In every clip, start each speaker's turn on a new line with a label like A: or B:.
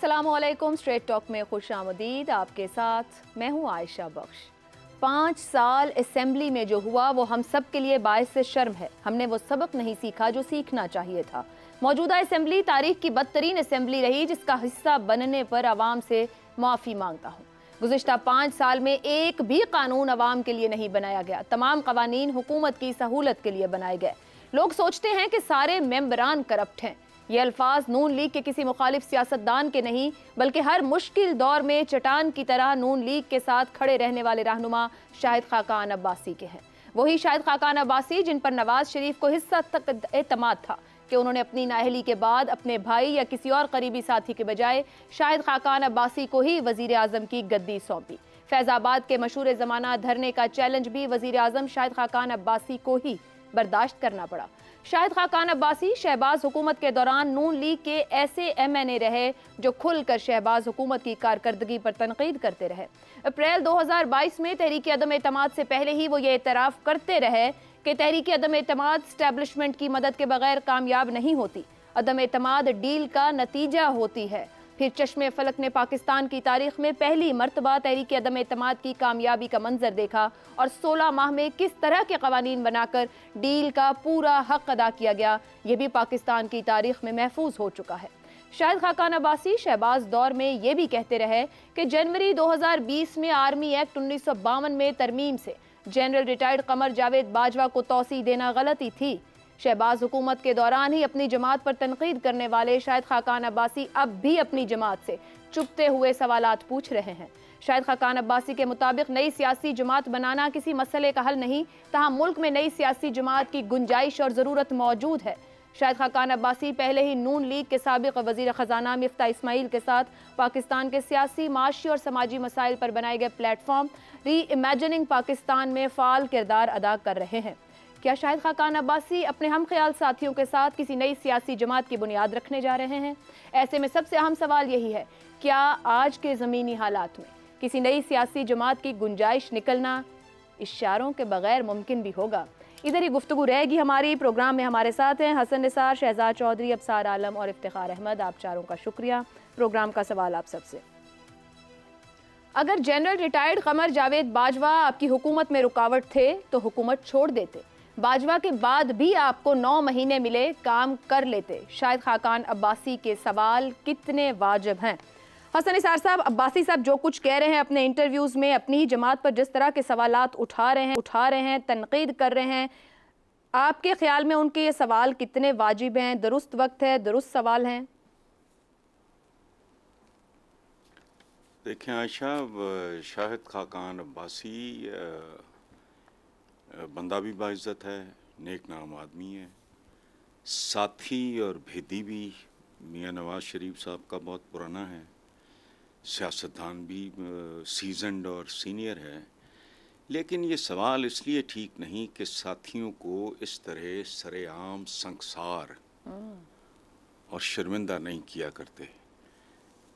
A: अस्सलामुअलैकुम। Straight talk में खुश आमदीद। आपके साथ मैं हूँ आयशा बख्श। 5 साल असेंबली में जो हुआ वो हम सब के लिए बाइस शर्म है। हमने वो सबक नहीं सीखा जो सीखना चाहिए था। मौजूदा असेंबली तारीख की बदतरीन असेंबली रही जिसका हिस्सा बनने पर आवाम से माफ़ी मांगता हूँ। गुज़िश्ता 5 साल में एक भी कानून आवाम के लिए नहीं बनाया गया। तमाम कवानीन हुकूमत की सहूलत के लिए बनाए गए। लोग सोचते हैं कि सारे मेंबरान करप्ट हैं। ये अल्फाज नून लीग के किसी मुखालिफ सियासतदान के नहीं बल्कि हर मुश्किल दौर में चट्टान की तरह नून लीग के साथ खड़े रहने वाले रहनुमा शाहिद खाकान अब्बासी के हैं। वही शाहिद खाकान अब्बासी जिन पर नवाज शरीफ को हिस्सा तक एतमाद था कि उन्होंने अपनी नाअहली के बाद अपने भाई या किसी और करीबी साथी के बजाय शाहिद खाकान अब्बासी को ही वजीर आजम की गद्दी सौंपी। फैजाबाद के मशहूर ज़माना धरने का चैलेंज भी वजीर आजम शाहिद खाकान अब्बासी को ही बर्दाश्त करना पड़ा। शाहिद खाकान अब्बासी शहबाज हुकूमत के दौरान नून लीग के ऐसे MNA रहे जो खुलकर शहबाज हुकूमत की कारकर्दगी पर तनकीद करते रहे। अप्रैल 2022 में तहरीक अदम एतमाद से पहले ही वो ये एतराफ़ करते रहे कि तहरीक अदम एतमाद स्टैब्लिशमेंट की मदद के बगैर कामयाब नहीं होती। अदम एतमाद डील का नतीजा होती है। फिर चश्मे फलक ने पाकिस्तान की तारीख में पहली मर्तबा तहरीक अदम एतमाद की कामयाबी का मंजर देखा और 16 माह में किस तरह के कवानीन बनाकर डील का पूरा हक अदा किया गया, ये भी पाकिस्तान की तारीख में महफूज हो चुका है। शाहिद खाकान अब्बासी शहबाज दौर में ये भी कहते रहे कि जनवरी 2020 में आर्मी एक्ट 1952 में तरमीम से जनरल रिटायर्ड कमर जावेद बाजवा को तौसी देना गलती थी। शहबाज हुकूमत के दौरान ही अपनी जमात पर तनकीद करने वाले शाहिद खाकान अब्बासी अब भी अपनी जमात से चुपते हुए सवालात पूछ रहे हैं। शाहिद खाकान अब्बासी के मुताबिक नई सियासी जमात बनाना किसी मसले का हल नहीं, तहाँ मुल्क में नई सियासी जमात की गुंजाइश और ज़रूरत मौजूद है। शाहिद खाकान अब्बासी पहले ही नून लीग के साबिक वज़ीर ख़जाना मिफ्ता इस्माइल के साथ पाकिस्तान के सियासी, माशी और समाजी मसाइल पर बनाए गए प्लेटफॉर्म री इमेजिनिंग पाकिस्तान में फ़ाल किरदार अदा कर रहे हैं। क्या शाहिद खाकान अब्बासी अपने हम ख्याल साथियों के साथ किसी नई सियासी जमात की बुनियाद रखने जा रहे हैं? ऐसे में सबसे अहम सवाल यही है, क्या आज के ज़मीनी हालात में किसी नई सियासी जमात की गुंजाइश निकलना इशारों के बगैर मुमकिन भी होगा? इधर ही गुफ्तगू रहेगी हमारी। प्रोग्राम में हमारे साथ हैं हसन निसार, शहजाद चौधरी, अबसार आलम और इफ्तिखार अहमद। आप चारों का शुक्रिया। प्रोग्राम का सवाल आप सबसे, अगर जनरल रिटायर्ड कमर जावेद बाजवा आपकी हुकूमत में रुकावट थे तो हुकूमत छोड़ देते। बाजवा के बाद भी आपको 9 महीने मिले, काम कर लेते। शाहिद खाकान अब्बासी के सवाल कितने वाजिब हैं? हसन निसार साहब, अब्बासी साहब जो कुछ कह रहे हैं अपने इंटरव्यूज़ में, अपनी ही जमात पर जिस तरह के सवालात उठा रहे हैं, तनकीद कर रहे हैं, आपके ख्याल में उनके ये सवाल कितने वाजिब हैं, दुरुस्त वक्त है, दुरुस्त सवाल हैं?
B: देखें आयशा, शाहिद खाकान अब्बासी बंदा भी बाइज़्ज़त है, नेक नाम आदमी है, साथी और भेदी भी मियाँ नवाज शरीफ साहब का बहुत पुराना है, सियासतदान भी सीजनड और सीनियर है। लेकिन ये सवाल इसलिए ठीक नहीं कि साथियों को इस तरह सरेआम संकसार और शर्मिंदा नहीं किया करते।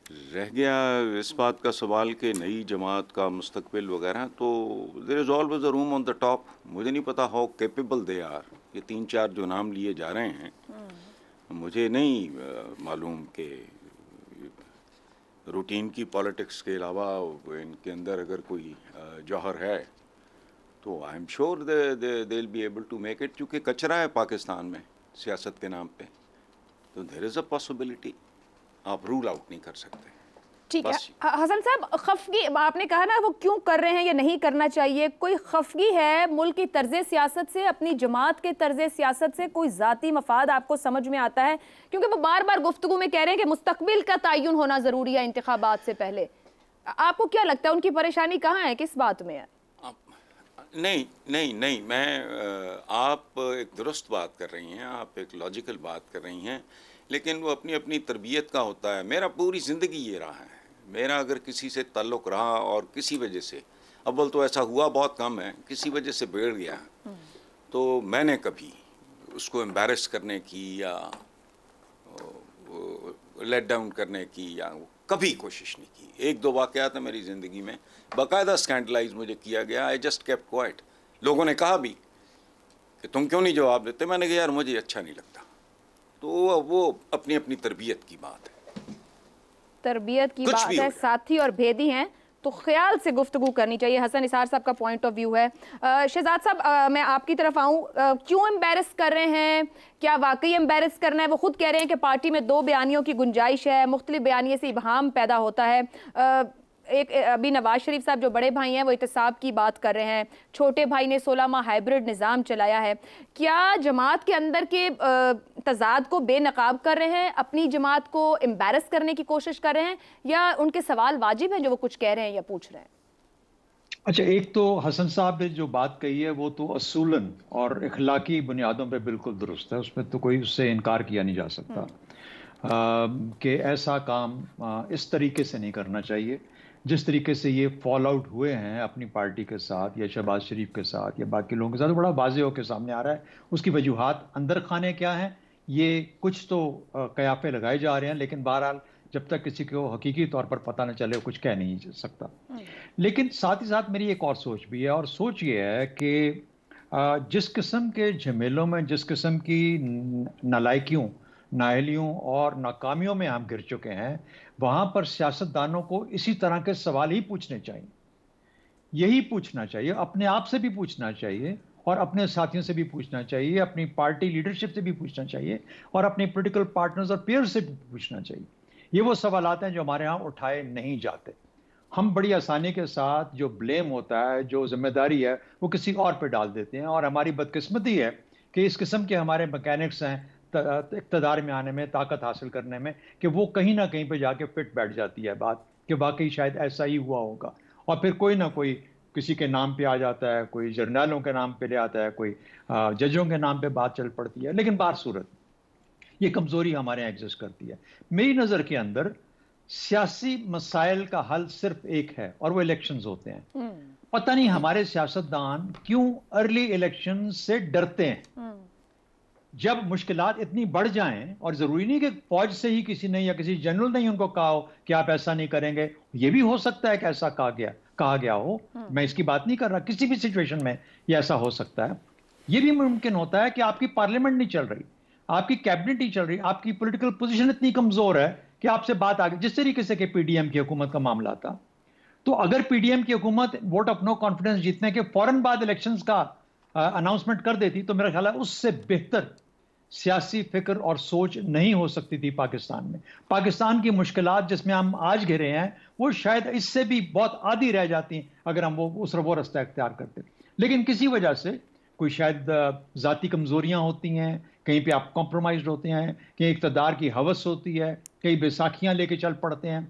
B: रह गया इस बात का सवाल कि नई जमात का मुस्तकबिल वगैरह, तो there is always a room on the top. मुझे नहीं पता हाउ कैपेबल दे आर। ये 3-4 जो नाम लिए जा रहे हैं, मुझे नहीं मालूम कि रूटीन की पॉलिटिक्स के अलावा इनके अंदर अगर कोई जौहर है तो I am sure they will be able to make it. क्योंकि कचरा है पाकिस्तान में सियासत के नाम पे, तो देयर इज़ अ पॉसिबिलिटी। आप रूल आउट नहीं कर सकते।
A: ठीक है हसन साहब, खफगी आपने कहा ना वो क्यों कर रहे हैं या नहीं करना चाहिए, कोई खफगी है मुल्क की तर्ज सियासत से, अपनी जमात के तर्ज सियासत से, कोई ज़ाती मफाद आपको समझ में आता है? क्योंकि वो बार बार गुफ्तगू में कह रहे हैं कि मुस्तकबिल का तयन होना ज़रूरी है इंतखाबात से पहले। आपको क्या लगता है उनकी परेशानी कहाँ है, किस बात में है?
B: नहीं, आप एक दुरुस्त बात कर रही हैं, आप एक लॉजिकल बात कर रही हैं, लेकिन वो अपनी अपनी तरबियत का होता है। मेरा पूरी ज़िंदगी ये रहा है, मेरा अगर किसी से ताल्लुक़ रहा और किसी वजह से, अव्वल तो ऐसा हुआ बहुत कम है, किसी वजह से बिगड़ गया, तो मैंने कभी उसको एम्बैरस करने की या लेट डाउन करने की या कभी कोशिश नहीं की। 1-2 वाक़यात है मेरी ज़िंदगी में, बाकायदा स्कैंडलाइज मुझे किया गया। I just kept quite. लोगों ने कहा भी कि तुम क्यों नहीं जवाब देते, मैंने कहा यार मुझे अच्छा नहीं लगता। तो वो अपनी अपनी तरबियत की बात है।
A: तरबियत की
B: कुछ
A: बात
B: भी
A: है,
B: हो।
A: साथी और भेदी हैं तो ख्याल से गुफ्तगू करनी चाहिए। हसन निसार साहब का पॉइंट ऑफ व्यू है। शहजाद साहब, मैं आपकी तरफ आऊँ, क्यों एम्बेरस कर रहे हैं? क्या वाकई एम्बेरस करना है? वो खुद कह रहे हैं कि पार्टी में 2 बयानियों की गुंजाइश है, मुख्तलिफ बयानिए से इबहाम पैदा होता है। एक अभी नवाज शरीफ साहब जो बड़े भाई हैं वो इत्तेसाब की बात कर रहे हैं, छोटे भाई ने 16 माह हाइब्रिड निज़ाम चलाया है। क्या जमात के अंदर के तजाद को बेनकाब कर रहे हैं, अपनी जमात को एम्बेरस करने की कोशिश कर रहे हैं, या उनके सवाल वाजिब हैं जो वो कुछ कह रहे हैं या पूछ रहे हैं?
C: अच्छा, एक तो हसन साहब ने जो बात कही है वो तो असूलन और इखलाकी बुनियादों पे बिल्कुल दुरुस्त है, उसमें तो कोई उससे इनकार किया नहीं जा सकता कि ऐसा काम इस तरीके से नहीं करना चाहिए जिस तरीके से ये फॉल आउट हुए हैं अपनी पार्टी के साथ या शहबाज शरीफ के साथ या बाकी लोगों के साथ, तो बड़ा वाज़ेह होकर सामने आ रहा है। उसकी वजूहात अंदर खाने क्या हैं, ये कुछ तो कयाफे लगाए जा रहे हैं, लेकिन बहरहाल जब तक किसी को हकीकी तौर पर पता न चले कुछ कह नहीं सकता। लेकिन साथ ही साथ मेरी एक और सोच भी है, और सोच ये है कि जिस किस्म के झमेलों में, जिस किस्म की नालायकियों, नाअहलियों और नाकामियों में हम गिर चुके हैं, वहां पर सियासतदानों को इसी तरह के सवाल ही पूछने चाहिए। यही पूछना चाहिए, अपने आप से भी पूछना चाहिए और अपने साथियों से भी पूछना चाहिए, अपनी पार्टी लीडरशिप से भी पूछना चाहिए और अपने पॉलिटिकल पार्टनर्स और पेयर्स से भी पूछना चाहिए। ये वो सवालात हैं जो हमारे यहाँ उठाए नहीं जाते। हम बड़ी आसानी के साथ जो ब्लेम होता है, जो जिम्मेदारी है, वो किसी और पे डाल देते हैं, और हमारी बदकिस्मती है कि इस किस्म के हमारे मैकेनिक्स हैं इक़्तिदार में आने में, ताकत हासिल करने में, कि वो कहीं ना कहीं पे जाके फिट बैठ जाती है बात कि वाकई शायद ऐसा ही हुआ होगा, और फिर कोई ना कोई किसी के नाम पे आ जाता है, कोई जर्नलों के नाम पे ले आता है, कोई जजों के नाम पे बात चल पड़ती है। लेकिन बार सूरत ये कमजोरी हमारे यहाँ एग्जिस्ट करती है। मेरी नज़र के अंदर सियासी मसाइल का हल सिर्फ एक है, और वो इलेक्शंस होते हैं। पता नहीं हमारे सियासतदान क्यों अर्ली इलेक्शन से डरते हैं। जब मुश्किलात इतनी बढ़ जाएं, और जरूरी नहीं कि फौज से ही किसी ने या किसी जनरल ने ही उनको कहा हो कि आप ऐसा नहीं करेंगे, ये भी हो सकता है कि ऐसा कहा गया हो, मैं इसकी बात नहीं कर रहा, किसी भी सिचुएशन में ये ऐसा हो सकता है। ये भी मुमकिन होता है कि आपकी पार्लियामेंट नहीं चल रही, आपकी कैबिनेट नहीं चल रही, आपकी पॉलिटिकल पोजीशन इतनी कमजोर है कि आपसे बात आ गई, जिस तरीके से कि पीडीएम की हुकूमत का मामला था। तो अगर पीडीएम की हुकूमत वोट ऑफ नो कॉन्फिडेंस जीतने के फौरन बाद इलेक्शंस का अनाउंसमेंट कर देती, तो मेरा ख्याल है उससे बेहतर सियासी फिक्र और सोच नहीं हो सकती थी पाकिस्तान में। पाकिस्तान की मुश्किलात जिसमें हम आज घिरे हैं, वो शायद इससे भी बहुत आधी रह जाती अगर हम वो रास्ता इख्तियार करते। लेकिन किसी वजह से कोई शायद ज़ाती कमज़ोरियाँ होती हैं, कहीं पे आप कॉम्प्रोमाइज़ होते हैं, कहीं इक़्तिदार की हवस होती है, कहीं बैसाखियाँ लेके चल पड़ते हैं,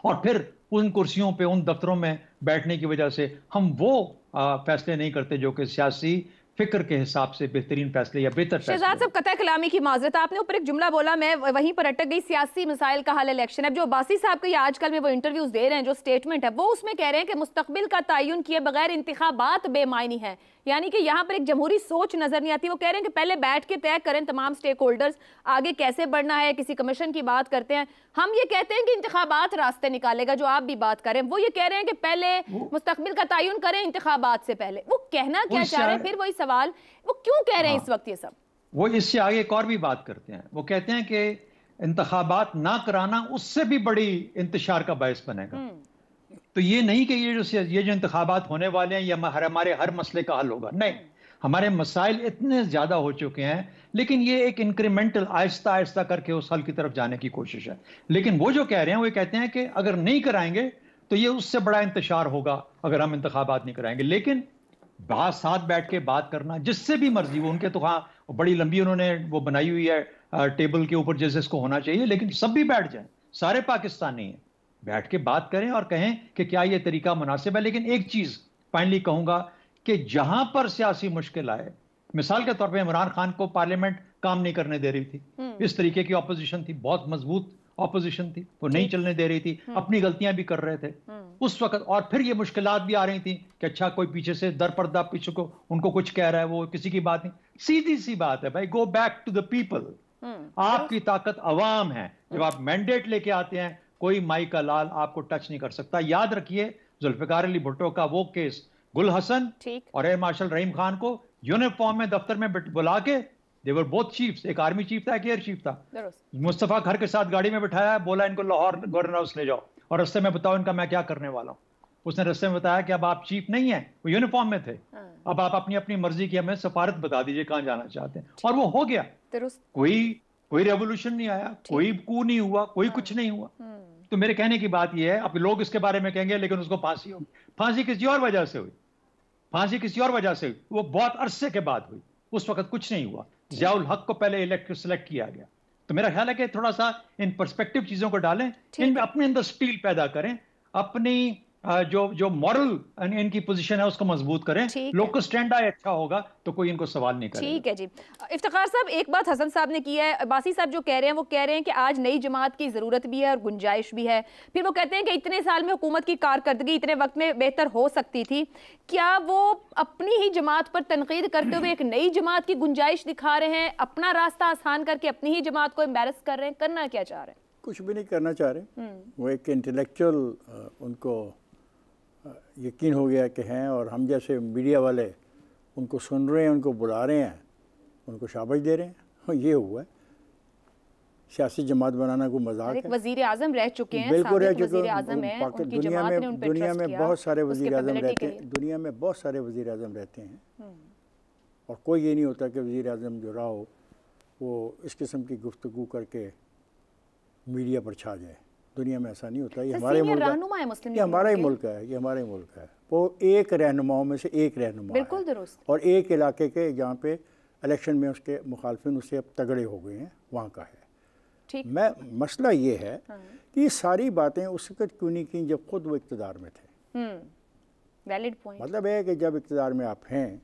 C: और फिर उन कुर्सियों पे, उन दफ्तरों में बैठने की वजह से हम वो फैसले नहीं करते जो कि सियासी फिक्र के हिसाब से बेहतरीन फैसले या बेहतर फैसले।
A: शहजाद साहब, कतई कलामी की माजरत, आपने ऊपर एक जुमला बोला, मैं वहीं पर अटक गई, सियासी मसाइल का हल इलेक्शन। अब जो अब्बासी साहब के आजकल में वो इंटरव्यूज दे रहे हैं, जो स्टेटमेंट है, वो उसमें कह रहे हैं कि मुस्तकबिल का तयन किए बगैर इंतखाबात बेमायनी है, यानी कि यहाँ पर एक जमहूरी सोच नजर नहीं आती। वो कह रहे हैं कि पहले बैठ के तय करें तमाम स्टेक होल्डर्स, आगे कैसे बढ़ना है, किसी कमीशन की बात करते हैं। हम ये कहते हैं कि इंतखाबात रास्ते निकालेगा, जो आप भी बात करें, वो ये कह रहे हैं कि पहले मुस्तकबिल का तयन करें इंतखाबात से पहले। वो कहना क्या चाह रहे हैं? फिर वही सवाल, वो क्यों कह रहे हैं इस वक्त ये सब?
C: वो इससे आगे एक और भी बात करते हैं, वो कहते हैं कि इंतखाबात ना कराना उससे भी बड़ी इंतशार का बायस बनेगा। तो ये नहीं कि ये जो इंतखाबात होने वाले हैं ये हमारे हर मसले का हल होगा, नहीं। हमारे मसाइल इतने ज्यादा हो चुके हैं, लेकिन ये एक इंक्रीमेंटल आहिस्ता आहिस्ता करके उस हल की तरफ जाने की कोशिश है। लेकिन वो जो कह रहे हैं, वो कहते हैं कि अगर नहीं कराएंगे तो ये उससे बड़ा इंतशार होगा अगर हम इंतखाबात नहीं कराएंगे। लेकिन साथ बैठ के बात करना, जिससे भी मर्जी वो, उनके तो हाँ बड़ी लंबी उन्होंने वो बनाई हुई है टेबल के ऊपर जैसे इसको होना चाहिए, लेकिन सब भी बैठ जाएं, सारे पाकिस्तानी हैं, बैठ के बात करें और कहें कि क्या ये तरीका मुनासिब है। लेकिन एक चीज फाइनली कहूंगा कि जहां पर सियासी मुश्किल आए, मिसाल के तौर पे इमरान खान को पार्लियामेंट काम नहीं करने दे रही थी, इस तरीके की ऑपोजिशन थी, बहुत मजबूत ऑपोजिशन थी, वो नहीं चलने दे रही थी, अपनी गलतियां भी कर रहे थे उस वक्त, और फिर ये मुश्किलात भी आ रही थी कि अच्छा कोई पीछे से दरपर्दा पीछे को उनको कुछ कह रहा है, वो किसी की बात नहीं। सीधी सी बात है भाई, go back to the people. आपकी ताकत अवाम है। जब आप मैंडेट लेके आते हैं, कोई माई का लाल आपको टच नहीं कर सकता। याद रखिए जुल्फिकार अली भुट्टो का वो केस, गुल हसन और एयर मार्शल रहीम खान को यूनिफॉर्म में दफ्तर में बुला के दे वर बोथ चीफ्स, एक आर्मी चीफ था, एक एयर चीफ था।
A: दुरुस्त।
C: मुस्तफा घर के साथ गाड़ी में बिठाया, बोला इनको लाहौर गवर्नर हाउस ले जाओ और रास्ते में बताओ इनका मैं क्या करने वाला हूँ। उसने रास्ते में बताया कि अब आप चीफ नहीं है, वो यूनिफॉर्म में थे, अब आप अपनी अपनी मर्जी की हमें सफारत बता दीजिए कहाँ जाना चाहते हैं, और वो हो गया। कोई रेवोल्यूशन नहीं आया, कोई कू नहीं हुआ, कोई कुछ नहीं हुआ। तो मेरे कहने की बात यह है, अब लोग इसके बारे में कहेंगे लेकिन उसको फांसी होगी। फांसी किसी और वजह से हुई, फांसी किसी और वजह से हुई, वो बहुत अरसे के बाद हुई, उस वक्त कुछ नहीं हुआ। जियाउल हक को पहले सिलेक्ट किया गया। तो मेरा ख्याल है कि थोड़ा सा इन पर्सपेक्टिव चीजों को डालें, इनमें अपने अंदर स्टील पैदा करें, अपनी जो मॉरल इनकी पोजीशन है उसको मजबूत करें, लोकल स्टैंड आए अच्छा होगा तो कोई इनको सवाल नहीं करेगा।
A: ठीक है जी। इफ्तिखार साहब, एक बात हसन साहब ने की है, अब्बासी साहब जो कह रहे हैं वो कह रहे हैं कि आज नई जमात की जरूरत भी है और गुंजाइश भी है। फिर वो कहते हैं कि इतने साल में हुकूमत की कारकर्दगी इतने वक्त में बेहतर हो सकती थी। क्या वो अपनी ही जमात पर तनकीद करते हुए एक नई जमात की गुंजाइश दिखा रहे हैं, अपना रास्ता आसान करके अपनी ही जमात को एम्बैरस कर रहे हैं? करना क्या चाह रहे हैं?
D: कुछ भी नहीं करना चाह रहे। वो एक इंटेलेक्चुअल उनको यकीन हो गया कि हैं, और हम जैसे मीडिया वाले उनको सुन रहे हैं, उनको बुला रहे हैं, उनको शाबाश दे रहे हैं। ये हुआ है। सियासी जमात बनाना कोई मजाक है।
A: वजीर आजम रह चुके हैं,
D: बिल्कुल रह चुके
A: हैं।
D: दुनिया में बहुत सारे वजीर आजम रहते हैं, दुनिया में बहुत सारे वजीर आजम रहते हैं, और कोई ये नहीं होता कि वजीर आजम जो रहा हो वो इस किस्म की गुफ्तगू करके मीडिया पर छा जाए। दुनिया में ऐसा नहीं होता। ये हमारे मुल्क है, ये हमारा ही मुल्क है, ये हमारा ही मुल्क है। वो एक रहनुमाओं में से एक रहनुमा,
A: बिल्कुल दुरुस्त,
D: और एक इलाके के जहाँ पे इलेक्शन में उसके मुखालफिन उससे अब तगड़े हो गए हैं, वहाँ का है। मैं मसला ये है कि ये सारी बातें उस वक्त क्यों नहीं की जब खुद वो इक़्तिदार में थे।
A: Valid point.
D: मतलब है कि जब इक़्तिदार में आप हैं,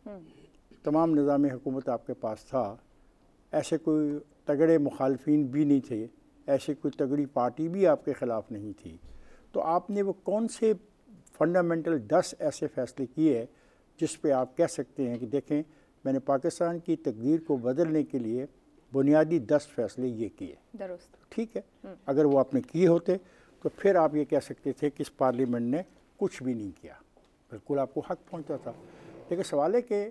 D: तमाम निज़ाम हुकूमत आपके पास था, ऐसे कोई तगड़े मुखालफिन भी नहीं थे, ऐसे कोई तगड़ी पार्टी भी आपके ख़िलाफ़ नहीं थी, तो आपने वो कौन से फंडामेंटल 10 ऐसे फ़ैसले किए जिस पे आप कह सकते हैं कि देखें मैंने पाकिस्तान की तकदीर को बदलने के लिए बुनियादी 10 फैसले ये किए।
A: दुरुस्त।
D: ठीक है, अगर वो आपने किए होते तो फिर आप ये कह सकते थे कि इस पार्लियामेंट ने कुछ भी नहीं किया, बिल्कुल आपको हक पहुंचता था। लेकिन सवाल है कि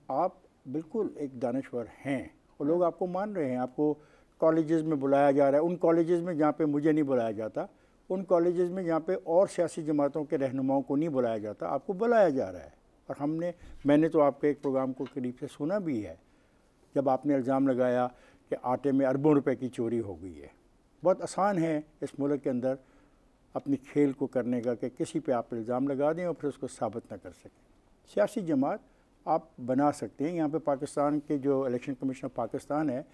D: आप बिल्कुल एक दानश्वर हैं और लोग आपको मान रहे हैं, आपको कॉलेजेस में बुलाया जा रहा है, उन कॉलेजेस में जहाँ पे मुझे नहीं बुलाया जाता, उन कॉलेजेस में जहाँ पे और सियासी जमातों के रहनुमाओं को नहीं बुलाया जाता, आपको बुलाया जा रहा है। और मैंने तो आपके एक प्रोग्राम को करीब से सुना भी है जब आपने इल्ज़ाम लगाया कि आटे में अरबों रुपए की चोरी हो गई है। बहुत आसान है इस मुल्क के अंदर अपनी खेल को करने का कि किसी पे आप इल्ज़ाम लगा दें और फिर उसको साबित ना कर सकें। सियासी जमात आप बना सकते हैं। यहाँ पे पाकिस्तान के जो इलेक्शन कमीशन ऑफ पाकिस्तान है,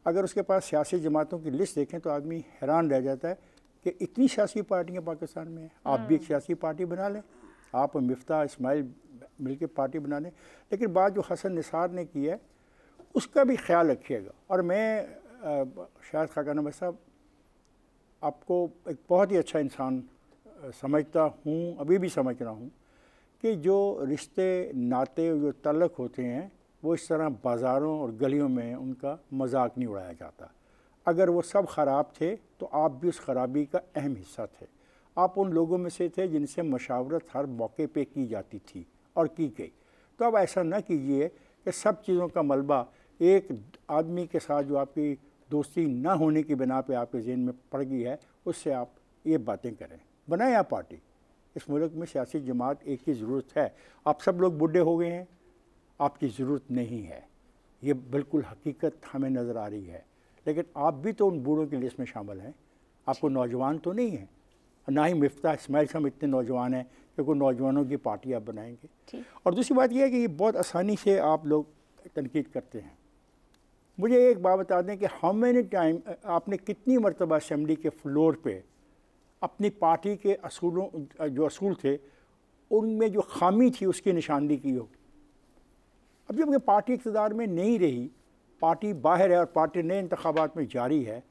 D: अगर उसके पास सियासी जमातों की लिस्ट देखें तो आदमी हैरान रह जाता है कि इतनी सियासी पार्टियाँ पाकिस्तान में हैं। आप भी एक सियासी पार्टी बना लें, आप मिफ्ता इस्माइल मिलकर पार्टी बना लें। लेकिन बात जो हसन निसार ने की है उसका भी ख्याल रखिएगा। और मैं शायद खाकान अहमद साहब आपको एक बहुत ही अच्छा इंसान समझता हूँ, अभी भी समझ रहा हूँ कि जो रिश्ते नाते जो तल्लक होते हैं वो इस तरह बाज़ारों और गलियों में उनका मजाक नहीं उड़ाया जाता। अगर वो सब ख़राब थे तो आप भी उस ख़राबी का अहम हिस्सा थे। आप उन लोगों में से थे जिनसे मशावरत हर मौके पे की जाती थी और की गई। तो अब ऐसा ना कीजिए कि सब चीज़ों का मलबा एक आदमी के साथ जो आपकी दोस्ती ना होने की बिना पे आपके ज़हन में पड़ गई है उससे आप ये बातें करें। बनाएं आप पार्टी। इस मुल्क में सियासी जमात एक की ज़रूरत है। आप सब लोग बूढ़े हो गए हैं, आपकी ज़रूरत नहीं है, ये बिल्कुल हकीकत हमें नज़र आ रही है। लेकिन आप भी तो उन बूढ़ों की लिस्ट में शामिल हैं। आपको नौजवान तो नहीं है, ना ही मिफ्ता इस्माइल साहब इतने नौजवान हैं कि कोई नौजवानों की पार्टी आप बनाएंगे। और दूसरी बात यह है कि ये बहुत आसानी से आप लोग तनकीद करते हैं। मुझे एक बात बता दें कि हाउ मेनी टाइम आपने कितनी मरतबा असम्बली के फ्लोर पे अपनी पार्टी के असूलों जो असूल थे उनमें जो खामी थी उसकी निशानदेही की हो। अब जब पार्टी इक़्तिदार में नहीं रही, पार्टी बाहर है और पार्टी नए इंतखाबात में जारी है,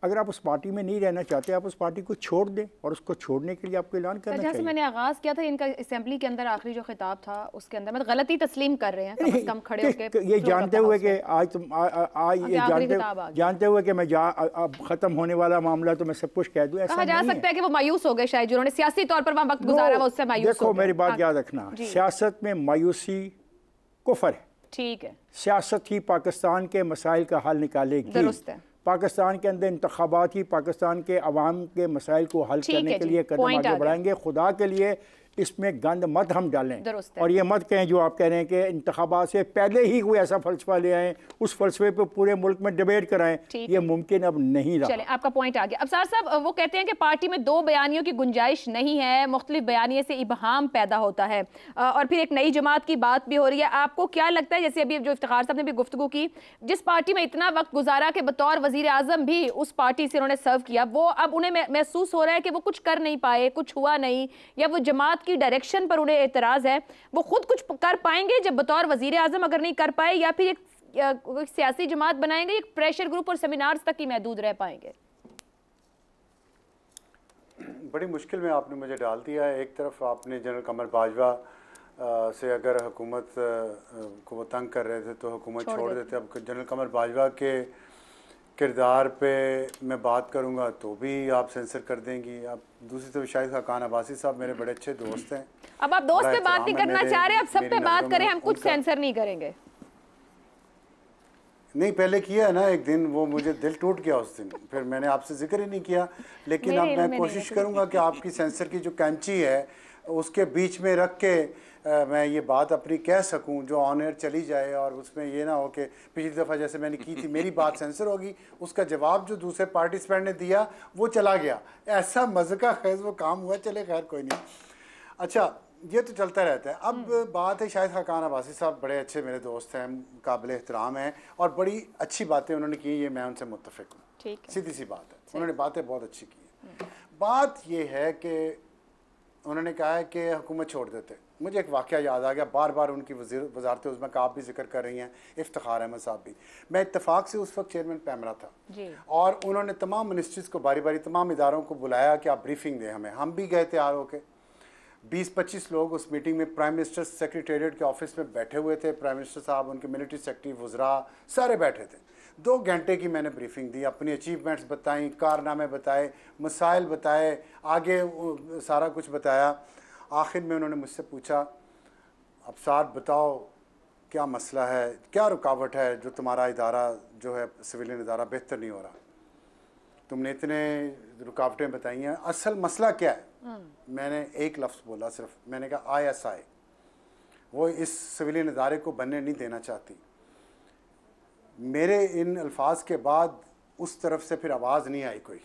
D: अगर आप उस पार्टी में नहीं रहना चाहते आप उस पार्टी को छोड़ दें और उसको छोड़ने के लिए आपको ऐलान करना चाहिए।
A: मैंने आगाज़ किया था इनका असेंबली के अंदर आखिरी जो खिताब था उसके अंदर मतलब गलती तस्लीम कर रहे हैं कम से कम खड़े होकर,
D: ये जानते हुए कि आज तुम ये जानते हुए कि मैं अब ख़त्म होने वाला मामला तो मैं सब कुछ कह दूँ।
A: कहा जा सकता है कि वो मायूस हो गए शायद, जिन्होंने सियासी तौर पर वहाँ वक्त गुजारा वो उससे मायूस।
D: देखो मेरी बात याद रखना, सियासत में मायूसी कुफर है।
A: ठीक है,
D: सियासत ही पाकिस्तान के मसाइल का हल निकालेगी।
A: दुरुस्त है।
D: पाकिस्तान के अंदर इंतखाबात ही पाकिस्तान के अवाम के मसाइल को हल करने के लिए कदम आगे बढ़ाएंगे। खुदा के लिए इसमें गंद मत हम डालें, और ये मत कहें जो आप कह रहे हैं कि इंतखाबात से पहले ही कोई ऐसा फलसफा ले आए, उस फलसफे पे पूरे मुल्क में डिबेट कराएं। ये मुमकिन अब नहीं रहा।
A: चले, आपका पॉइंट आ गया। अफसार साहब, वो कहते हैं कि पार्टी में 2 बयानियों की गुंजाइश नहीं है, मुख्तलिफ बयानिए से इबहाम पैदा होता है, और फिर एक नई जमात की बात भी हो रही है। आपको क्या लगता है, जैसे अभी जो इफ्तिखार साहब ने भी गुफ्तगू की, जिस पार्टी में इतना वक्त गुजारा कि बतौर वजीर आजम भी उस पार्टी से उन्होंने सर्व किया, वो अब उन्हें महसूस हो रहा है कि वो कुछ कर नहीं पाए, कुछ हुआ नहीं, या वो जमात की डायरेक्शन पर उन्हें एतराज है, वो खुद कुछ कर पाएंगे जब बतौर वजीर आजम अगर नहीं कर पाए, या फिर एक सियासी जमात बनाएंगे, एक प्रेशर ग्रुप और सेमिनार्स तक ही महदूद रह पाएंगे?
E: बड़ी मुश्किल में आपने मुझे डाल दिया है। एक तरफ आपने जनरल कमर बाजवा से अगर हुकूमत को वो तंग कर रहे थे तो हुकूमत छोड़ देते। अब जनरल कमर बाजवा के किरदार पे मैं बात करूंगा तो भी आप सेंसर कर देंगी। अब दूसरी तरफ शाहिद खान अब्बासी साहब मेरे बड़े अच्छे दोस्त हैं।
A: अब आप दोस्त पे बात नहीं करना चाह रहे, आप सब पे बात करें, हम कुछ सेंसर नहीं करेंगे।
E: नहीं, पहले किया है ना एक दिन, वो मुझे दिल टूट गया उस दिन, फिर मैंने आपसे जिक्र ही नहीं किया। लेकिन अब मैं कोशिश करूंगा कि आपकी सेंसर की जो कैंची है उसके बीच में रख के मैं ये बात अपनी कह सकूं जो ऑन एयर चली जाए, और उसमें ये ना हो कि पिछली दफ़ा जैसे मैंने की थी मेरी बात सेंसर होगी, उसका जवाब जो दूसरे पार्टिसिपेंट ने दिया वो चला गया। ऐसा मज़े का खैर वो काम हुआ। चले खैर कोई नहीं। अच्छा, ये तो चलता रहता है। अब बात है शाहिद खान अब्बासी साहब बड़े अच्छे मेरे दोस्त हैं, काबिल एहतराम हैं, और बड़ी अच्छी बातें उन्होंने की, ये मैं उनसे मुत्तफिक हूँ। सीधी सी बात है, उन्होंने बातें बहुत अच्छी की हैं। बात ये है कि उन्होंने कहा है कि हुकूमत छोड़ देते। मुझे एक वाक़या याद आ गया, बार बार उनकी वज़ारत उज़्मा का आप भी जिक्र कर रही हैं, इफ्तिखार अहमद साहब भी। मैं इत्तफाक से उस वक्त चेयरमैन पैमरा था जी। और उन्होंने तमाम मिनिस्ट्रीज़ को बारी बारी तमाम इदारों को बुलाया कि आप ब्रीफिंग दें हमें। हम भी गए तैयार होकर, 20-25 लोग उस मीटिंग में प्राइम मिनिस्टर सेक्रेटेरिएट के ऑफिस में बैठे हुए थे। प्राइम मिनिस्टर साहब, उनके मिलिट्री सेक्रेटरी, वज़रा सारे बैठे थे। 2 घंटे की मैंने ब्रीफिंग दी, अपनी अचीवमेंट्स बताई, कारनामे बताए, मसाइल बताए, आगे सारा कुछ बताया। आखिर में उन्होंने मुझसे पूछा, अब साहब बताओ क्या मसला है, क्या रुकावट है जो तुम्हारा इदारा जो है सिविलियन इदारा बेहतर नहीं हो रहा, तुमने इतने रुकावटें बताई हैं, असल मसला क्या है? मैंने एक लफ्ज़ बोला सिर्फ, मैंने कहा ISI, वो इस सिविलियन इदारे को बनने नहीं देना चाहती। मेरे इन अल्फाज के बाद उस तरफ से फिर आवाज़ नहीं आई कोई।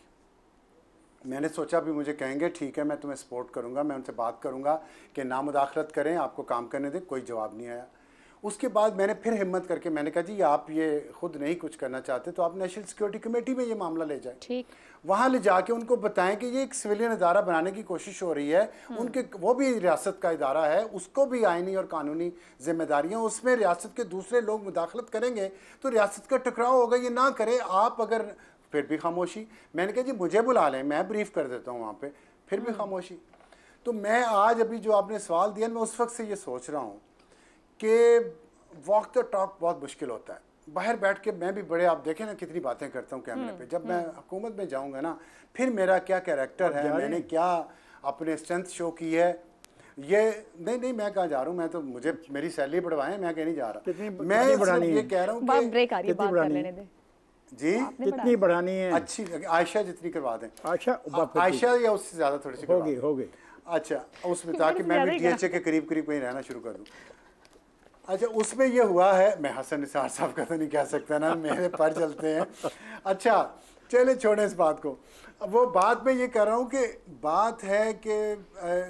E: मैंने सोचा भी मुझे कहेंगे ठीक है मैं तुम्हें सपोर्ट करूंगा, मैं उनसे बात करूंगा कि ना मुदाखलत करें, आपको काम करने दें। कोई जवाब नहीं आया। उसके बाद मैंने फिर हिम्मत करके मैंने कहा जी आप ये खुद नहीं कुछ करना चाहते तो आप नेशनल सिक्योरिटी कमेटी में ये मामला ले जाएं, ठीक, वहाँ ले जाके उनको बताएं कि ये एक सिविलियन इदारा बनाने की कोशिश हो रही है। उनके वो भी रियासत का इदारा है, उसको भी आईनी और कानूनी जिम्मेदारियाँ, उसमें रियासत के दूसरे लोग मुदाखलत करेंगे तो रियासत का टकराव होगा। ये ना करें आप। अगर फिर भी खामोशी। मैंने कहा जी मुझे बुला लें, मैं ब्रीफ कर देता हूँ वहाँ पे, फिर भी खामोशी। तो मैं आज अभी जो आपने सवाल दिया, मैं उस वक्त से ये सोच रहा हूँ कि वॉक द टॉक बहुत मुश्किल होता है। बाहर बैठ के मैं भी बड़े, आप देखें ना कितनी बातें करता हूँ कैमरे पे, जब मैं हुकूमत में जाऊँगा ना फिर मेरा क्या कैरेक्टर है, मैंने क्या अपने स्ट्रेंथ शो की है, ये नहीं मैं कहाँ जा रहा हूँ, मैं तो मुझे मेरी सैलरी बढ़वाएं, मैं कहीं नहीं जा रहा। मैं ये कह रहा हूँ जी
D: कितनी बढ़ानी है?
E: अच्छी आयशा जितनी करवा दें।
D: आयशा
E: या उससे ज़्यादा थोड़ी सी
D: होगी।
E: अच्छा, उसमें ताकि मैं भी DHA के करीब करीब कहीं रहना शुरू कर दूँ। अच्छा, उसमें ये हुआ है, मैं हसन निसार साहब का तो नहीं कह सकता ना, मेरे पर चलते हैं। अच्छा चले छोड़ें इस बात को। वो बात में ये कर रहा हूँ कि बात है कि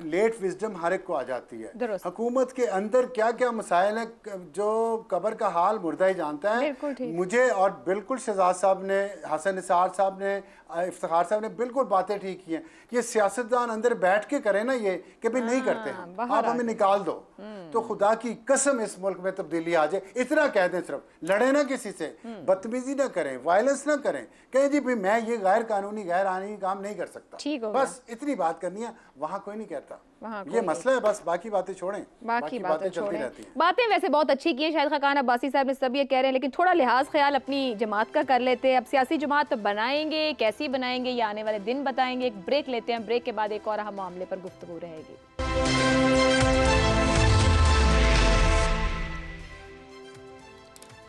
E: लेट विजडम हर एक को आ जाती है। हुकूमत के अंदर क्या क्या मसाइल है जो कब्र का हाल मुर्दा ही जानता है। मुझे और बिल्कुल शहजाद साहब ने, हसन निसार साहब ने, इफ्तिखार साहब ने बिल्कुल बातें ठीक की हैं। ये सियासतदान अंदर बैठ के करें ना ये कि भाई नहीं करते हम, आप हमें निकाल दो, तो खुदा की कसम इस मुल्क में तब्दीली आ जाए। इतना कह दें, सिर्फ लड़े ना किसी से, बदतमीजी ना करें, वायलेंस ना करें, कहें जी भाई मैं ये गैर कानूनी गैर आईनी काम नहीं कर सकता, बस इतनी बात करनी है। वहाँ कोई नहीं कहता, ये मसला है बस, बाकी बातें छोड़ें, बाकी बातें चलती रहती हैं।
A: बातें वैसे बहुत अच्छी की है शाहिद खान अब्बासी साहब ने, सब ये कह रहे हैं, लेकिन थोड़ा लिहाज ख्याल अपनी जमात का कर लेते हैं। अब सियासी जमात बनाएंगे, कैसी बनाएंगे, ये आने वाले दिन बताएंगे। एक ब्रेक लेते हैं, ब्रेक के बाद एक और अहम मामले पर गुफ्तगू रहेगी।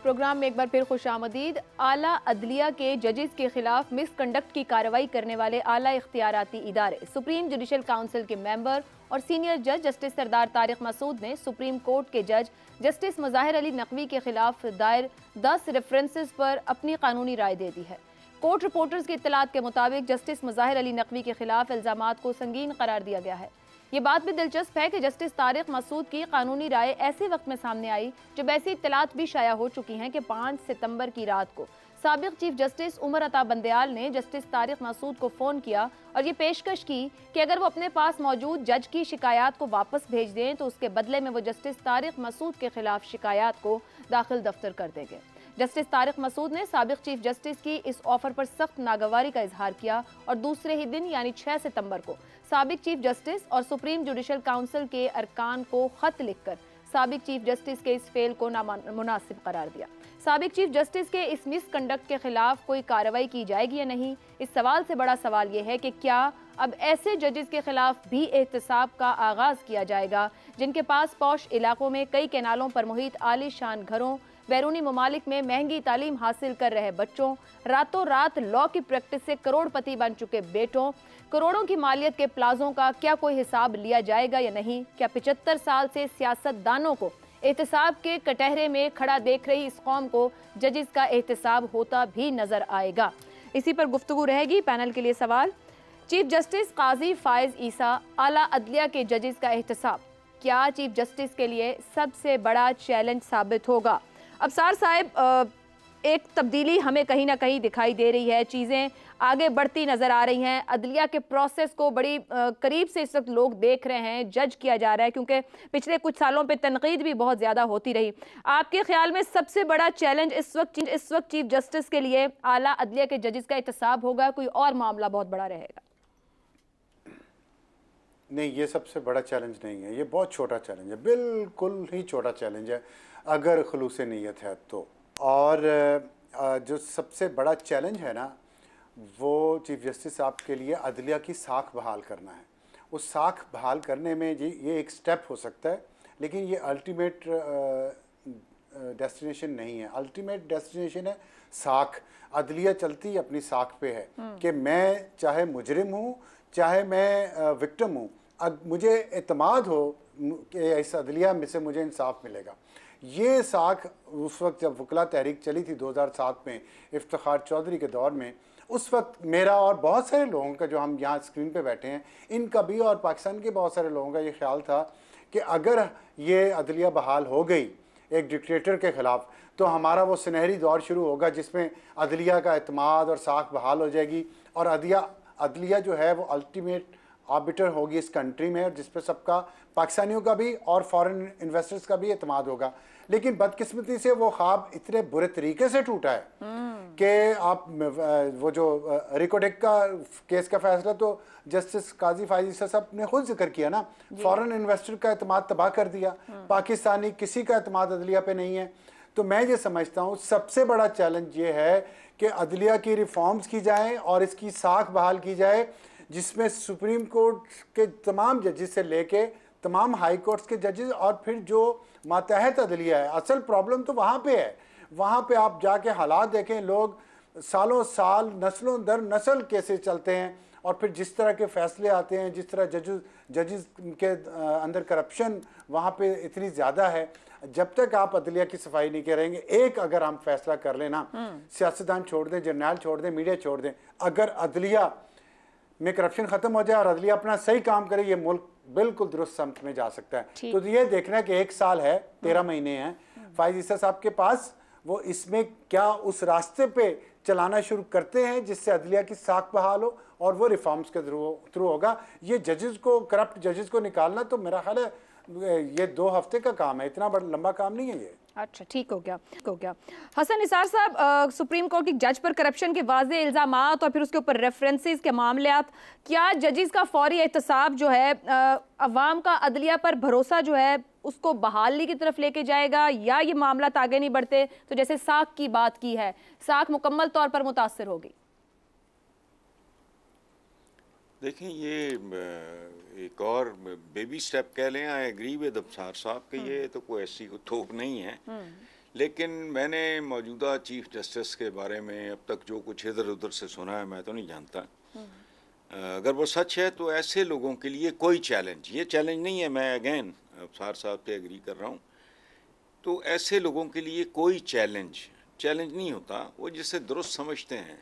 A: प्रोग्राम में एक बार फिर खुशामदीद। आला अदलिया के जजेस के खिलाफ मिसकंडक्ट की कार्रवाई करने वाले आला इख्तियाराती इदारे सुप्रीम जुडिशल काउंसिल के मेंबर और सीनियर जज जस्टिस सरदार तारिक मसूद ने सुप्रीम कोर्ट के जज जस्टिस मुज़ाहिर अली नकवी के खिलाफ दायर 10 रेफरेंसेस पर अपनी कानूनी राय दे दी है। कोर्ट रिपोर्टर्स की इत्तलात के मुताबिक जस्टिस मुज़ाहिर अली नकवी के खिलाफ इल्जामात को संगीन करार दिया गया है। ये बात भी दिलचस्प है कि जस्टिस तारिक मसूद की कानूनी राय ऐसे वक्त में सामने आई जब ऐसी इत्तलात भी शाया हो चुकी हैं कि 5 सितंबर की रात को साबिक चीफ जस्टिस उमर अता बंदयाल ने जस्टिस तारिक मसूद को फ़ोन किया और ये पेशकश की कि अगर वो अपने पास मौजूद जज की शिकायत को वापस भेज दें तो उसके बदले में वो जस्टिस तारिक मसूद के खिलाफ शिकायत को दाखिल दफ्तर कर देंगे। जस्टिस तारिक मसूद ने साबिक चीफ जस्टिस की इस ऑफर पर सख्त नागवारी का इजहार किया और दूसरे ही दिन यानी 6 सितंबर को साबिक चीफ जस्टिस और सुप्रीम जुडिशल काउंसिल के अरकान को खत लिखकर साबिक चीफ जस्टिस के इस फेल को नामुनासिब करार दिया। साबिक चीफ जस्टिस के इस मिसकंडक्ट के खिलाफ कोई कार्रवाई की जाएगी या नहीं, इस सवाल से बड़ा सवाल यह है कि क्या अब ऐसे जजेस के खिलाफ भी एहतसाब का आगाज किया जाएगा जिनके पास पौश इलाकों में कई कैनालों पर मुहित आलीशान घरों, बैरूनी ममालिक में महंगी तालीम हासिल कर रहे बच्चों, रातों रात लॉ की प्रैक्टिस से करोड़पति बन चुके बेटों, करोड़ों की मालियत के प्लाजों का क्या कोई हिसाब लिया जाएगा या नहीं? क्या 75 साल से सियासतदानों को एहतसाब के कटहरे में खड़ा देख रही इस कौम को जजेस का एहतसाब होता भी नजर आएगा? इसी पर गुफ्तगू रहेगी। पैनल के लिए सवाल, चीफ जस्टिस काजी फायज ईसा, आला अदलिया के जजेस का एहतसाब क्या चीफ जस्टिस के लिए सबसे बड़ा चैलेंज साबित होगा? अफसार साहब, एक तब्दीली हमें कहीं ना कहीं दिखाई दे रही है, चीज़ें आगे बढ़ती नज़र आ रही हैं, अदलिया के प्रोसेस को बड़ी करीब से इस वक्त लोग देख रहे हैं, जज किया जा रहा है, क्योंकि पिछले कुछ सालों पे तनकीद भी बहुत ज़्यादा होती रही। आपके ख्याल में सबसे बड़ा चैलेंज इस वक्त चीफ जस्टिस के लिए आला अदलिया के जजेस का एहतसाब होगा, कोई और मामला बहुत बड़ा रहेगा?
E: नहीं, ये सबसे बड़ा चैलेंज नहीं है, ये बहुत छोटा चैलेंज है, बिल्कुल ही छोटा चैलेंज है अगर खलूस नीयत है तो। और जो सबसे बड़ा चैलेंज है ना, वो चीफ जस्टिस साहब के लिए अदलिया की साख बहाल करना है। उस साख बहाल करने में जी ये एक स्टेप हो सकता है, लेकिन ये अल्टीमेट डेस्टिनेशन नहीं है। अल्टीमेट डेस्टिनेशन है साख। अदलिया चलती अपनी साख पे है कि मैं चाहे मुजरिम हूँ, चाहे मैं विक्टिम हूँ, मुझे एतमाद हो कि इस अदलिया में से मुझे इंसाफ मिलेगा। ये साख उस वक्त जब वकला तहरीक चली थी 2007 में इफ्तिखार चौधरी के दौर में, उस वक्त मेरा और बहुत सारे लोगों का, जो हम यहाँ स्क्रीन पे बैठे हैं, इनका भी और पाकिस्तान के बहुत सारे लोगों का ये ख्याल था कि अगर ये अदलिया बहाल हो गई एक डिक्टेटर के ख़िलाफ़ तो हमारा वो सुनहरी दौर शुरू होगा जिसमें अदलिया का एतमाद और साख बहाल हो जाएगी और अदलिया जो है वो अल्टीमेट आर्बिटर होगी इस कंट्री में, और जिस पर सबका, पाकिस्तानियों का भी और फॉरेन इन्वेस्टर्स का भी एतमाद होगा। लेकिन बदकिस्मती से वो ख्वाब इतने बुरे तरीके से टूटा है कि आप वो जो रिकोटेक का केस का फैसला तो जस्टिस काजी फायज ईसा साहब ने खुद जिक्र किया ना, फॉरेन इन्वेस्टर का एतमाद तबाह कर दिया, पाकिस्तानी किसी का एतमाद अदलिया पे नहीं है। तो मैं ये समझता हूँ सबसे बड़ा चैलेंज ये है कि अदलिया की रिफॉर्म्स की जाए और इसकी साख बहाल की जाए, जिसमें सुप्रीम कोर्ट के तमाम जजेस से लेके तमाम हाई कोर्ट्स के जजेस और फिर जो मातहत अदलिया है। असल प्रॉब्लम तो वहाँ पे है, वहाँ पे आप जाके हालात देखें, लोग सालों साल नस्लों दर नस्ल केसेस चलते हैं और फिर जिस तरह के फैसले आते हैं, जिस तरह जजेस के अंदर करप्शन वहाँ पे इतनी ज़्यादा है, जब तक आप अदलिया की सफाई नहीं करेंगे, एक अगर हम फैसला कर लेना, सियासतदान छोड़ दें, जर्नल छोड़ दें, मीडिया छोड़ दें, अगर अदलिया में करप्शन खत्म हो जाए और अदलिया अपना सही काम करे, ये मुल्क बिल्कुल दुरुस्त समत में जा सकता है। तो ये देखना है कि 1 साल है, 13 महीने हैं फायज ईसा साहब के पास, वो इसमें क्या उस रास्ते पे चलाना शुरू करते हैं जिससे अदलिया की साख बहाल हो और वो रिफॉर्म्स के थ्रू होगा। ये जजेस को, करप्ट जजेस को निकालना तो मेरा ख्याल है ये 2 हफ्ते का काम है, इतना बड़ा लंबा काम नहीं है ये।
A: अच्छा, ठीक हो गया। हसन निसार साहब, सुप्रीम कोर्ट की जज पर करप्शन के वाज़े इल्ज़ामात और फिर उसके ऊपर रेफरेंसेस के मामलात, क्या जजेस का फौरी एहतसाब जो है अवाम का अदलिया पर भरोसा जो है उसको बहाली की तरफ लेके जाएगा, या ये मामला आगे नहीं बढ़ते तो जैसे साख की बात की है, साख मुकम्मल तौर पर मुतासर होगी?
B: देखें, ये एक और बेबी स्टेप कह लें। आई एग्री विद अफसार साहब कि ये तो कोई ऐसी थोप नहीं है, लेकिन मैंने मौजूदा चीफ जस्टिस के बारे में अब तक जो कुछ इधर उधर से सुना है, मैं तो नहीं जानता। अगर वो सच है तो ऐसे लोगों के लिए कोई चैलेंज, ये चैलेंज नहीं है, मैं अगेन अफसार साहब से एग्री कर रहा हूँ, तो ऐसे लोगों के लिए कोई चैलेंज नहीं होता, वो जिसे दुरुस्त समझते हैं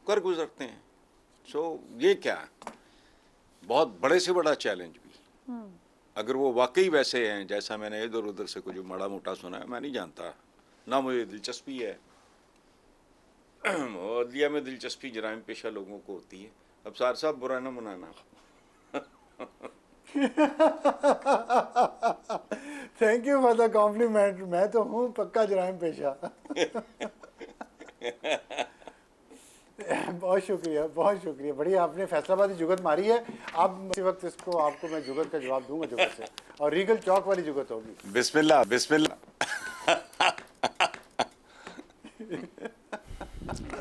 B: कर गुजरते हैं। सो ये क्या बहुत बड़े से बड़ा चैलेंज भी, अगर वो वाकई वैसे हैं जैसा मैंने इधर उधर से कुछ माड़ा मोटा सुना है, मैं नहीं जानता, ना मुझे दिलचस्पी है। अदलिया में दिलचस्पी जराइम पेशा लोगों को होती है। अब सार साहब बुरा ना मनाना।
E: Thank you for the compliment, मैं तो हूँ पक्का जराइम पेशा। बहुत शुक्रिया, बहुत शुक्रिया, बढ़िया आपने फैसलाबादी जुगत मारी है। अब इसी वक्त इसको आपको मैं जुगत का जवाब दूंगा जुगत से, और रीगल चौक वाली जुगत होगी।
B: बिस्मिल्लाह बिस्मिल्लाह।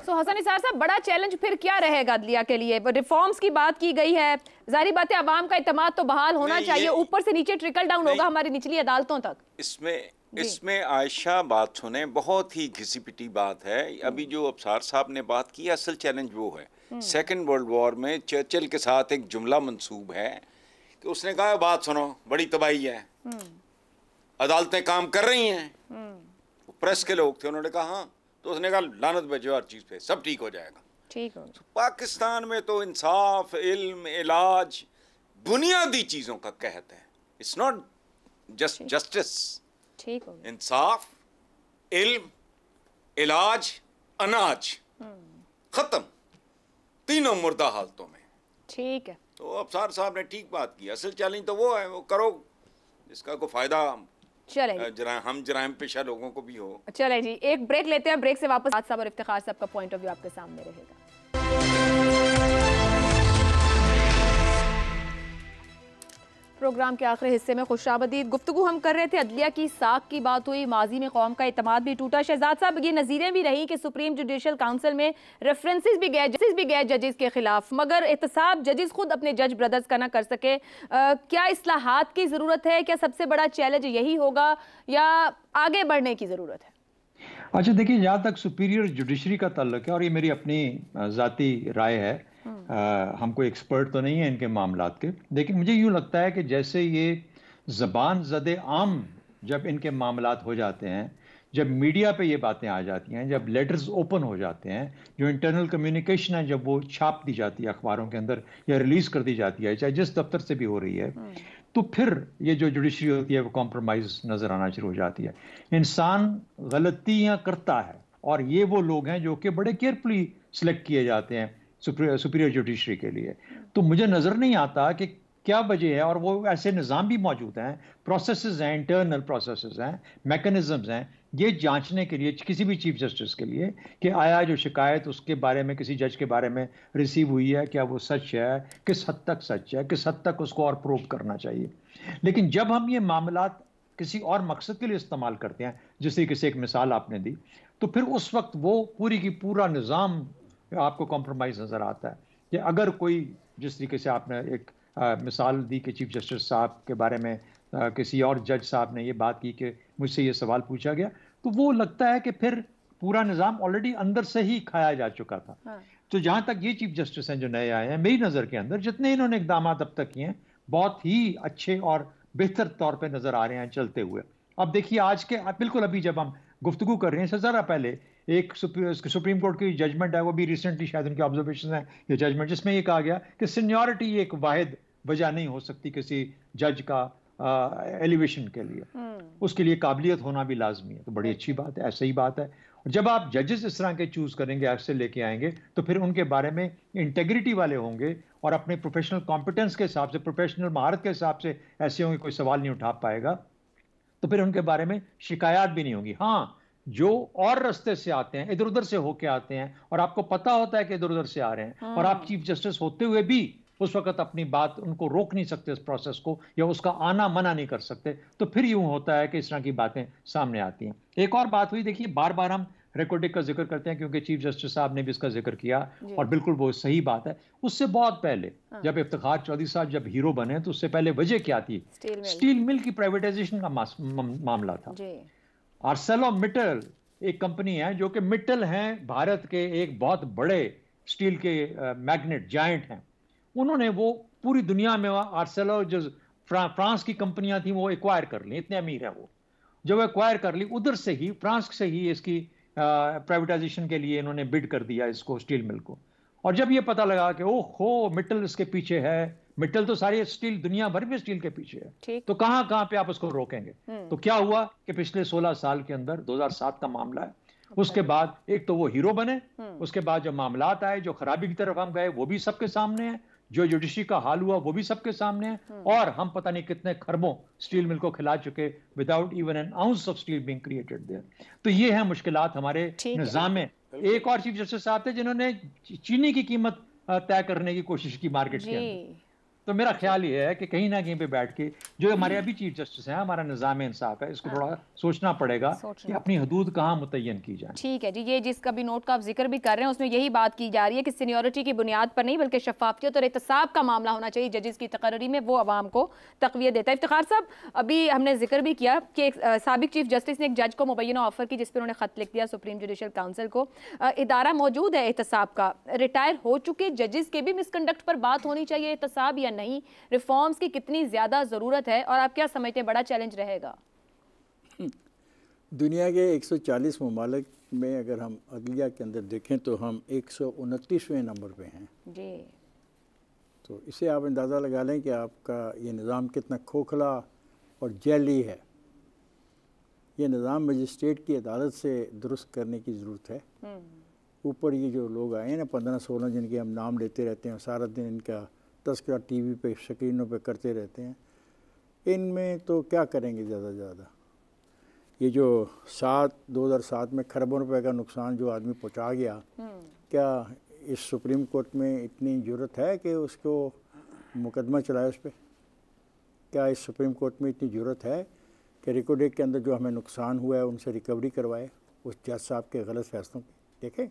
A: तो हसन निसार साहब, बड़ा चैलेंज फिर क्या रहेगा अदलिया के लिए? रिफॉर्म्स की बात की गई है, जाहिर बात है अवाम का इत्मीनान तो बहाल होना चाहिए, ऊपर से नीचे ट्रिकल डाउन होगा हमारी निचली अदालतों तक।
B: इसमें आयशा बात सुने, बहुत ही घिसी पिटी बात है। अभी जो अफसार साहब ने बात की, असल चैलेंज वो है। सेकेंड वर्ल्ड वॉर में चर्चिल के साथ एक जुमला मंसूब है कि उसने कहा बात सुनो बड़ी तबाही है, अदालतें काम कर रही हैं। प्रेस के लोग थे, उन्होंने कहा हाँ, तो उसने कहा लानत भेजो हर चीज़ पे, सब ठीक हो जाएगा।
A: ठीक हो।
B: पाकिस्तान में तो इंसाफ, इल्म, इलाज बुनियादी चीज़ों का कहत है। It's not just justice.
A: ठीक हो।
B: इंसाफ, इल्म, इलाज, अनाज, खत्म, तीनों मुर्दा हालतों में।
A: ठीक है।
B: तो अफसार साहब ने ठीक बात की। असल चैलेंज तो वो है, वो करो जिसका कोई फायदा हम जराइम पेशा लोगों को भी हो।
A: चले जी, एक ब्रेक लेते हैं, ब्रेक से वापस आज साहब और इफ्तिखार साहब का पॉइंट ऑफ व्यू आपके सामने रहेगा। प्रोग्राम के आखिरी हिस्से में खुशामदीद गुफ्तगू हम कर रहे थे, अदलिया की साख की बात हुई, माजी में कौम का इत्मीनान भी टूटा। शहजाद साहब, ये नज़ीरें भी रही कि सुप्रीम जुडिशल काउंसिल में रेफरेंसेस भी गए जजेस के खिलाफ, मगर एहतसाब जजेस खुद अपने जज ब्रदर्स का ना कर सके। क्या इस्लाहात की ज़रूरत है? क्या सबसे बड़ा चैलेंज यही होगा या आगे बढ़ने की ज़रूरत है?
C: अच्छा देखिए, जहाँ तक सुपीरियर जुडिशरी का ताल्लुक है, और ये मेरी अपनी ज़ाती राय है, हम कोई एक्सपर्ट तो नहीं है इनके मामलात के, लेकिन मुझे यूँ लगता है कि जैसे ये ज़बान ज़दे आम जब इनके मामलात हो जाते हैं, जब मीडिया पे ये बातें आ जाती हैं, जब लेटर्स ओपन हो जाते हैं, जो इंटरनल कम्युनिकेशन है जब वो छाप दी जाती है अखबारों के अंदर या रिलीज़ कर दी जाती है, चाहे जिस दफ्तर से भी हो रही है, तो फिर ये जो जुडिशरी होती है वो कॉम्प्रोमाइज़ नज़र आना शुरू हो जाती है। इंसान गलतियाँ करता है, और ये वो लोग हैं जो कि बड़े केयरफुली सिलेक्ट किए जाते हैं सुपीरियर जुडिशरी के लिए। तो मुझे नज़र नहीं आता कि क्या वजह है, और वो ऐसे निज़ाम भी मौजूद हैं, प्रोसेसेस हैं, इंटरनल प्रोसेसेस हैं, मैकेनिज़म्स हैं ये जांचने के लिए किसी भी चीफ जस्टिस के लिए कि आया जो शिकायत उसके बारे में किसी जज के बारे में रिसीव हुई है, क्या वो सच है, किस हद तक सच है, किस हद तक उसको और प्रूव करना चाहिए। लेकिन जब हम ये मामलात किसी और मकसद के लिए इस्तेमाल करते हैं, जिस तरीके से एक मिसाल आपने दी, तो फिर उस वक्त वो पूरी की पूरा निज़ाम आपको कॉम्प्रोमाइज़ नज़र आता है। कि अगर कोई, जिस तरीके से आपने एक मिसाल दी कि चीफ जस्टिस साहब के बारे में किसी और जज साहब ने ये बात की कि मुझसे ये सवाल पूछा गया, तो वो लगता है कि फिर पूरा निज़ाम ऑलरेडी अंदर से ही खाया जा चुका था। तो जहाँ तक ये चीफ जस्टिस हैं जो नए आए हैं, मेरी नज़र के अंदर जितने इन्होंने इक़दाम अब तक किए हैं बहुत ही अच्छे और बेहतर तौर पर नज़र आ रहे हैं चलते हुए। अब देखिए, आज के बिल्कुल अभी जब हम गुफ्तगू कर रहे हैं, इससे ज़रा पहले एक सुप्रीम कोर्ट की जजमेंट है, वो भी रिसेंटली शायद उनकी ऑब्जर्वेशन है ये जजमेंट, जिसमें ये कहा गया कि सीनियरिटी एक वाहिद वजह नहीं हो सकती किसी जज का एलिवेशन के लिए, उसके लिए काबिलियत होना भी लाजमी है। तो बड़ी अच्छी बात है, ऐसे ही बात है। जब आप जजेस इस तरह के चूज करेंगे, ऐसे लेके आएंगे, तो फिर उनके बारे में इंटेग्रिटी वाले होंगे और अपने प्रोफेशनल कॉम्पिटेंस के हिसाब से, प्रोफेशनल महारत के हिसाब से ऐसे होंगे, कोई सवाल नहीं उठा पाएगा, तो फिर उनके बारे में शिकायत भी नहीं होगी। हाँ, जो और रास्ते से आते हैं, इधर उधर से होके आते हैं, और आपको पता होता है कि इधर उधर से आ रहे हैं, और आप चीफ जस्टिस होते हुए भी उस वक्त अपनी बात, उनको रोक नहीं सकते इस प्रोसेस को, या उसका आना मना नहीं कर सकते, तो फिर यूं होता है कि इस तरह की बातें सामने आती हैं। एक और बात हुई, देखिए बार बार हम रिकॉर्डिंग का जिक्र करते हैं क्योंकि चीफ जस्टिस साहब ने भी इसका जिक्र किया, और बिल्कुल वो सही बात है। उससे बहुत पहले जब इफ्तिखार चौधरी साहब जब हीरो बने, तो उससे पहले वजह क्या थी? स्टील मिल की प्राइवेटाइजेशन का मामला था। आर्सेलोमिटल एक कंपनी है जो कि मिटल हैं, भारत के एक बहुत बड़े स्टील के मैग्नेट जायंट हैं। उन्होंने वो पूरी दुनिया में आर्सेलो जो फ्रांस की कंपनियां थी वो एक्वायर कर ली, इतने अमीर है वो। जब एक्वायर कर ली उधर से ही, फ्रांस से ही इसकी प्राइवेटाइजेशन के लिए इन्होंने बिड कर दिया इसको, स्टील मिल को। और जब ये पता लगा कि ओहो मिटल इसके पीछे है, मिटल तो सारी स्टील दुनिया भर में स्टील के पीछे है, तो कहां कहां पे आप उसको रोकेंगे। तो क्या हुआ कि पिछले 16 साल के अंदर, 2007 का मामला है, उसके बाद एक तो वो हीरो बने, उसके बाद जो मामलात आए, जो खराबी की तरफ हम गए, वो भी सबके सामने है, जो जुडिशरी का हाल हुआ वो भी सबके सामने है, और हम पता नहीं कितने खरबों स्टील मिल को खिला चुके without even an ounce of steel being created their. तो ये है मुश्किलात हमारे निजाम में। एक और चीफ जस्टिस साहब थे जिन्होंने चीनी की कीमत तय करने की कोशिश की मार्केट के अंदर। तो मेरा ख्याल ये है कि कहीं ना कहीं पे बैठ के जो हमारे अभी चीफ जस्टिस हैं, हमारा निज़ाम इंसाफ है, इसको थोड़ा सोचना पड़ेगा कि अपनी हदूद कहाँ मुतय्यन की जाए।
A: ठीक है जी, ये जिसका भी नोट का आप जिक्र भी कर रहे हैं उसमें यही बात की जा रही है कि सीनियरिटी की बुनियाद पर नहीं बल्कि शफाफियत और एहतसाब का मामला होना चाहिए जजेस की तकर्री में, वो अवाम को तक़वियत देता है। इफ्तिखार साहब, अभी हमने जिक्र भी किया कि एक साबिक चीफ जस्टिस ने एक जज को मुबैना ऑफर की जिस पर उन्होंने खत लिख दिया सुप्रीम जुडिशल काउंसिल को। इदारा मौजूद है एहतसाब का, रिटायर हो चुके जजेस के भी मिसकंडक्ट पर बात होनी चाहिए एहतसाब या नहीं, रिफॉर्म्स की कितनी ज्यादा जरूरत है, और आप क्या समझते हैं बड़ा चैलेंज रहेगा?
D: दुनिया के 140 ममालिक में अगर हम अदलिया के अंदर देखें तो हम 129वें नंबर पे हैं
A: जी।
D: तो इसे आप अंदाज़ा लगा लें कि आपका ये निज़ाम कितना खोखला और जैली है। ये निज़ाम मजिस्ट्रेट की अदालत से दुरुस्त करने की ज़रूरत है। ऊपर ये जो लोग आए हैं ना 15-16 जिनके हम नाम लेते रहते हैं, सारा दिन इनका तस्करा टीवी पे स्क्रीनों पे करते रहते हैं, इनमें तो क्या करेंगे ज़्यादा से ज़्यादा। ये जो 2007 में खरबों रुपए का नुकसान जो आदमी पहुंचा गया, क्या इस सुप्रीम कोर्ट में इतनी ज़रूरत है कि उसको मुकदमा चलाए उस पर? क्या इस सुप्रीम कोर्ट में इतनी ज़रूरत है कि रिकॉर्ड के अंदर जो हमें नुकसान हुआ है उनसे रिकवरी करवाए उस जज साहब के गलत फैसलों की? देखें,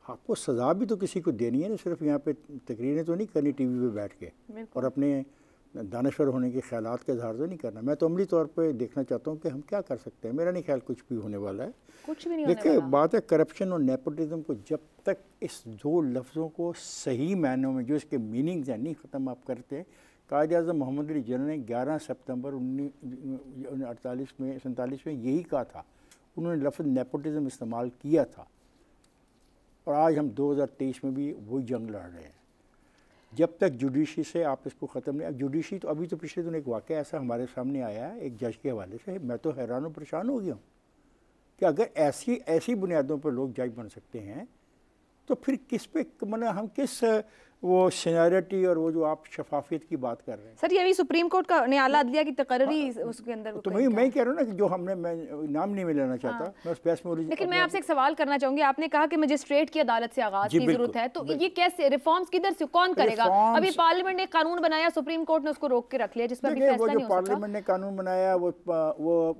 D: आपको सज़ा भी तो किसी को देनी है ना, सिर्फ यहाँ पे तकरीरें तो नहीं करनी टीवी पे बैठ के और अपने दानश्वर होने के ख्यालात का इजहार तो नहीं करना। मैं तो अमली तौर पे देखना चाहता हूँ कि हम क्या कर सकते हैं। मेरा नहीं ख्याल कुछ भी होने वाला है,
A: कुछ भी नहीं
D: देखिए बात है करप्शन और नेपोटिज्म को जब तक इस दो लफ्ज़ों को सही मायनों में जो इसके मीनिंग्स हैं नहीं ख़त्म आप करते। कायद-ए-आज़म मोहम्मद अली जिन्ना ने 11 सितंबर 1947 में यही कहा था, उन्होंने लफ्ज़ नेपोटिज्म इस्तेमाल किया था, और आज हम 2023 में भी वही जंग लड़ रहे हैं। जब तक जुडिशरी से आप इसको ख़त्म नहीं, जुडिशरी तो अभी तो पिछले दिनों एक वाक़या ऐसा हमारे सामने आया है एक जज के हवाले से, मैं तो हैरान और परेशान हो गया हूँ कि अगर ऐसी बुनियादों पर लोग जज बन सकते हैं तो फिर किस पे मतलब हम किस वो सीनियरिटी और वो जो आप शफाफियत की बात कर रहे हैं।
A: सर ये भी सुप्रीम कोर्ट का ने आला अदलिया की तकर्री उसके अंदर
D: तो मैं कह रहा हूँ ना कि जो हमने, मैं नाम नहीं लेना चाहता, मैं उस बहस में।
A: लेकिन मैं आपसे एक सवाल करना चाहूंगी, आपने कहा कि मजिस्ट्रेट की अदालत से आगाज की जरूरत है, तो ये कैसे रिफॉर्म्स किधर से कौन करेगा? अभी पार्लियामेंट ने कानून बनाया, सुप्रीम कोर्ट ने उसको रोक के रख लिया, जिस पर फैसला नहीं हो सका।
D: पार्लियामेंट ने कानून बनाया वो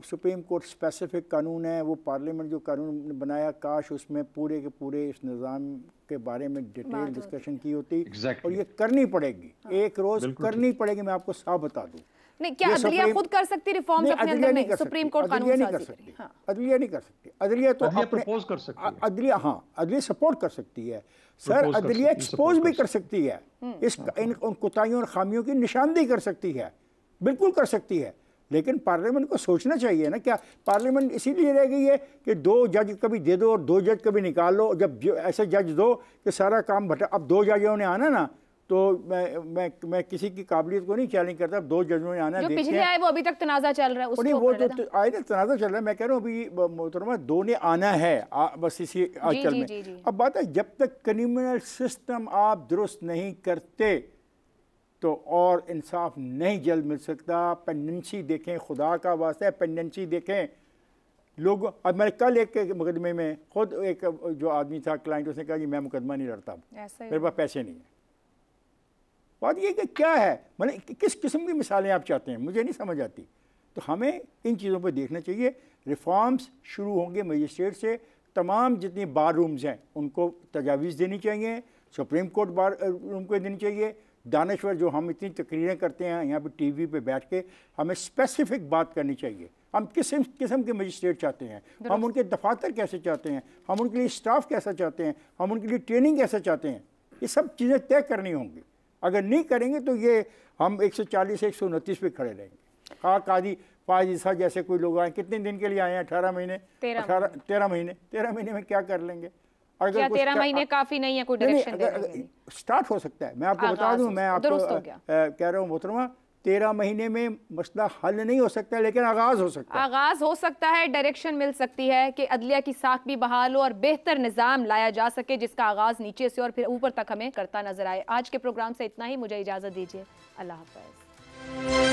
D: सुप्रीम कोर्ट स्पेसिफिक कानून है, वो पार्लियामेंट जो कानून बनाया काश उसमें पूरे के पूरे इस निज़ाम के बारे में डिटेल डिस्कशन की होती। और ये करनी पड़ेगी, एक रोज करनी पड़ेगी, मैं आपको साफ बता दूं।
A: नहीं, क्या अदलिया खुद कर सकती रिफॉर्म्स अपने अंदर में? सुप्रीम कोर्ट कानून
D: नहीं कर सकती, अदलिया नहीं कर सकती। अदलिया तो
C: प्रपोज कर सकती है,
D: अदलिया हाँ अदलिया सपोर्ट कर सकती है सर, अदलिया एक्सपोज भी कर सकती है, इस इन कोताहियों और खामियों की निशानदेही कर सकती है, बिल्कुल कर सकती है। लेकिन पार्लियामेंट को सोचना चाहिए ना, क्या पार्लियामेंट इसीलिए रह गई है कि 2 जज कभी दे दो और 2 जज कभी निकाल लो? जब ऐसे जज दो कि सारा काम भटा, अब 2 जजों ने आना ना, तो मैं किसी की काबिलियत को नहीं चैलेंज करता, 2 जजों ने आना।
A: जो पिछले आए वो अभी तक तनाज़ा चल रहा है, उसके
D: वो तो आए ना तनाज़ा चल रहा है, मैं कह रहा हूँ अभी मोहतरमा 2 ने आना है बस इसी आजकल में। अब बात है जब तक क्रिमिनल सिस्टम आप दुरुस्त नहीं करते तो और इंसाफ नहीं जल्द मिल सकता। पेंडेंसी देखें, खुदा का वास्ता है पेंडेंसी देखें लोग। अब मैं कल एक मुकदमे में खुद एक जो आदमी था क्लाइंट, उसने कहा कि मैं मुकदमा नहीं लड़ता, मेरे पास पैसे नहीं है। बात ये कि क्या है, मतलब किस किस्म की मिसालें आप चाहते हैं, मुझे नहीं समझ आती। तो हमें इन चीज़ों पर देखना चाहिए। रिफॉर्म्स शुरू होंगे मजिस्ट्रेट से, तमाम जितनी बार रूम्स हैं उनको तजावीज़ देनी चाहिए, सुप्रीम कोर्ट बार रूम को देनी चाहिए। दानश्वर जो हम इतनी तकरीरें करते हैं यहाँ पे टीवी पे बैठ के, हमें स्पेसिफिक बात करनी चाहिए। हम किस किस्म के मजिस्ट्रेट चाहते हैं, हम उनके दफातर कैसे चाहते हैं, हम उनके लिए स्टाफ कैसा चाहते हैं, हम उनके लिए ट्रेनिंग कैसे चाहते हैं, ये सब चीज़ें तय करनी होंगी। अगर नहीं करेंगे तो ये हम 140 से 129 पे खड़े रहेंगे। हाँ, काजी फायद साहब जैसे कोई लोग आए, कितने दिन के लिए आए हैं? 18 महीने, 13 महीने। 13 महीने में क्या कर लेंगे?
A: अगर 13 महीने काफ़ी नहीं है कोई डायरेक्शन
D: स्टार्ट हो सकता है। मैं आपको बता दूं, मैं आपको कह रहा हूँ मोहतरमा, 13 महीने में मसला हल नहीं हो सकता, लेकिन आगाज़ हो सकता है।
A: आगाज़ हो सकता है, डायरेक्शन मिल सकती है कि अदलिया की साख भी बहाल हो और बेहतर निज़ाम लाया जा सके, जिसका आगाज़ नीचे से और फिर ऊपर तक हमें करता नजर आए। आज के प्रोग्राम से इतना ही, मुझे इजाज़त दीजिए। अल्लाह हाफ़िज़।